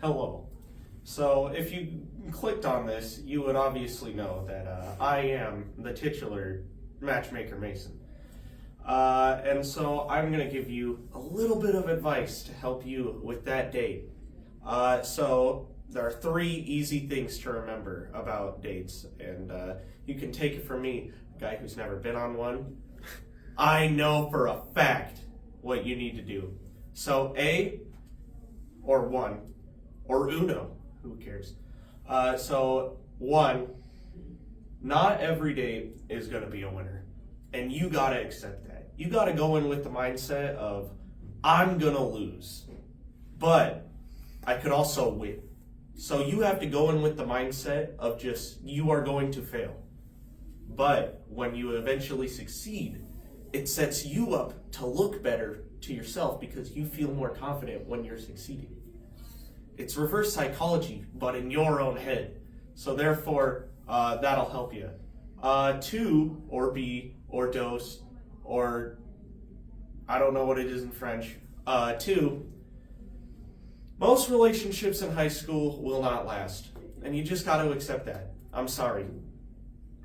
Hello. So if you clicked on this, you would obviously know that I am the titular Matchmaker Mason. And so I'm going to give you a little bit of advice to help you with that date. So there are 3 easy things to remember about dates, and you can take it from me, a guy who's never been on one. I know for a fact what you need to do. So A, or 1, or uno, who cares? So 1, not every date is going to be a winner, and you got to accept that. You got to go in with the mindset of, I'm going to lose, but I could also win. So you have to go in with the mindset of just, you are going to fail. But when you eventually succeed, it sets you up to look better to yourself because you feel more confident when you're succeeding. It's reverse psychology, but in your own head. So therefore, that'll help you. 2, or B, or dos, or I don't know what it is in French. 2, most relationships in high school will not last. And you just got to accept that. I'm sorry.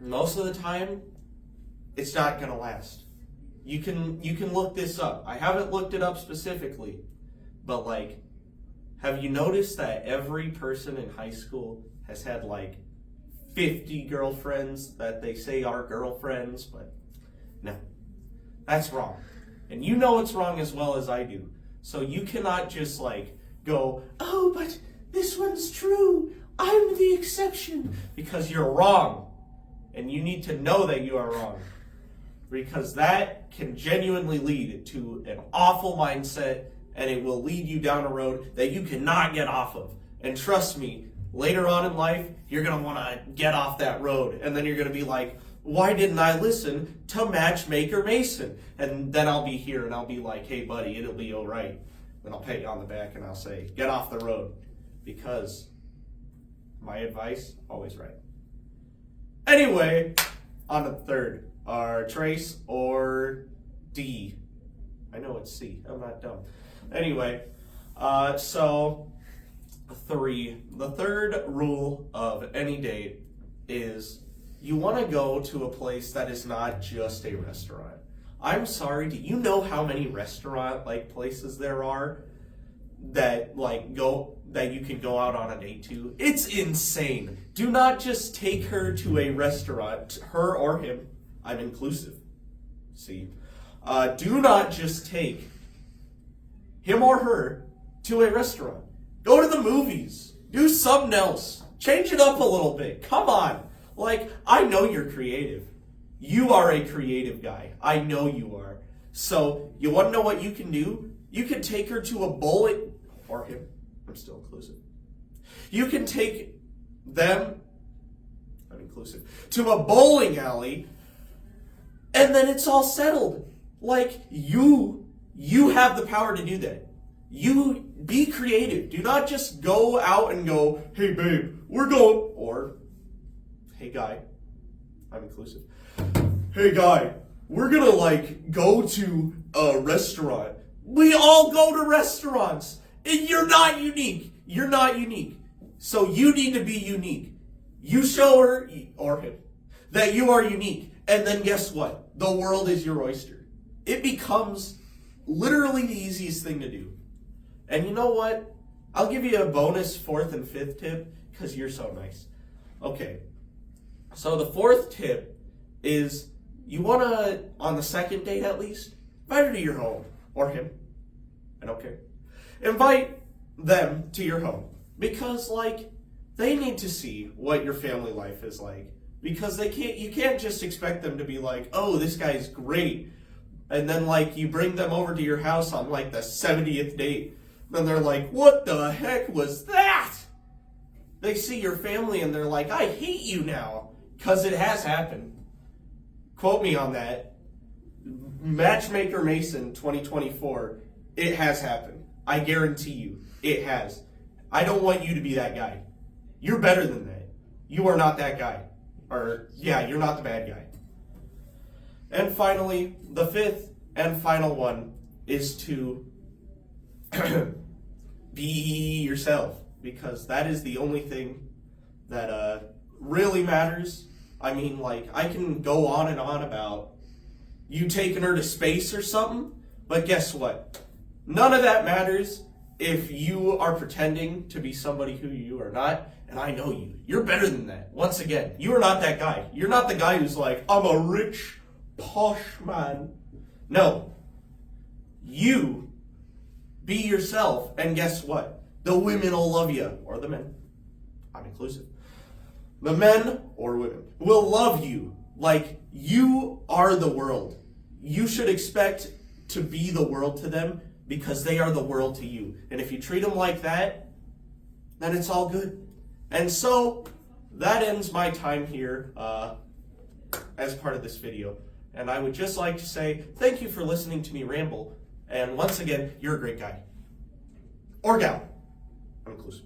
Most of the time, it's not going to last. You can look this up. I haven't looked it up specifically, but have you noticed that every person in high school has had 50 girlfriends that they say are girlfriends? But no, that's wrong. And you know it's wrong as well as I do. So you cannot just go, oh, but this one's true. I'm the exception. Because you're wrong. And you need to know that you are wrong. Because that can genuinely lead to an awful mindset, and it will lead you down a road that you cannot get off of. And trust me, later on in life, you're going to want to get off that road. And then you're going to be like, why didn't I listen to Matchmaker Mason? And then I'll be here and I'll be like, hey buddy, it'll be all right. Then I'll pat you on the back and I'll say, get off the road. Because my advice, always right. Anyway, on to the 3rd. Are Trace or D? I know it's C. I'm not dumb. Anyway, so 3. The 3rd rule of any date is you want to go to a place that is not just a restaurant. I'm sorry, do you know how many restaurant places there are that that you can go out on a date to? It's insane. Do not just take her to a restaurant, her or him. I'm inclusive. See? Do not just take him or her to a restaurant. Go to the movies. Do something else. Change it up a little bit. Come on. I know you're creative. You are a creative guy. I know you are. So, you want to know what you can do? You can take her to a bowling, or him. I'm still inclusive. You can take them, I'm inclusive, to a bowling alley, and then it's all settled. You have the power to do that. You be creative. Do not just go out and go, hey babe, we're going, or hey guy, I'm inclusive. Hey guy, we're gonna go to a restaurant. We all go to restaurants. And you're not unique. You're not unique. So you need to be unique. You show her, or him, that you are unique. And then guess what? The world is your oyster. It becomes literally the easiest thing to do. And you know what? I'll give you a bonus 4th and 5th tip because you're so nice. Okay. So the 4th tip is you want to, on the 2nd date at least, invite her to your home. Or him. I don't care. Invite them to your home. Because, they need to see what your family life is like. Because you can't just expect them to be like, oh, this guy's great. And then, you bring them over to your house on, the 70th date. Then they're like, what the heck was that? They see your family and they're like, I hate you now. Because it has happened. Quote me on that. Matchmaker Mason 2024, it has happened. I guarantee you, it has. I don't want you to be that guy. You're better than that. You are not that guy. Or, yeah, you're not the bad guy. And finally, the 5th and final one is to be yourself. because that is the only thing that really matters. I mean, like, I can go on and on about you taking her to space or something, but guess what? None of that matters if you are pretending to be somebody who you are not, and I know you. You're better than that. Once again, you are not that guy. You're not the guy who's like, I'm a rich, posh man. No. You be yourself, and guess what? The women will love you, or the men. I'm inclusive. The men or women will love you like you are the world. You should expect to be the world to them because they are the world to you. And if you treat them like that, then it's all good. And so that ends my time here as part of this video. And I would just like to say thank you for listening to me ramble. And once again, you're a great guy. Or gal. I'm inclusive.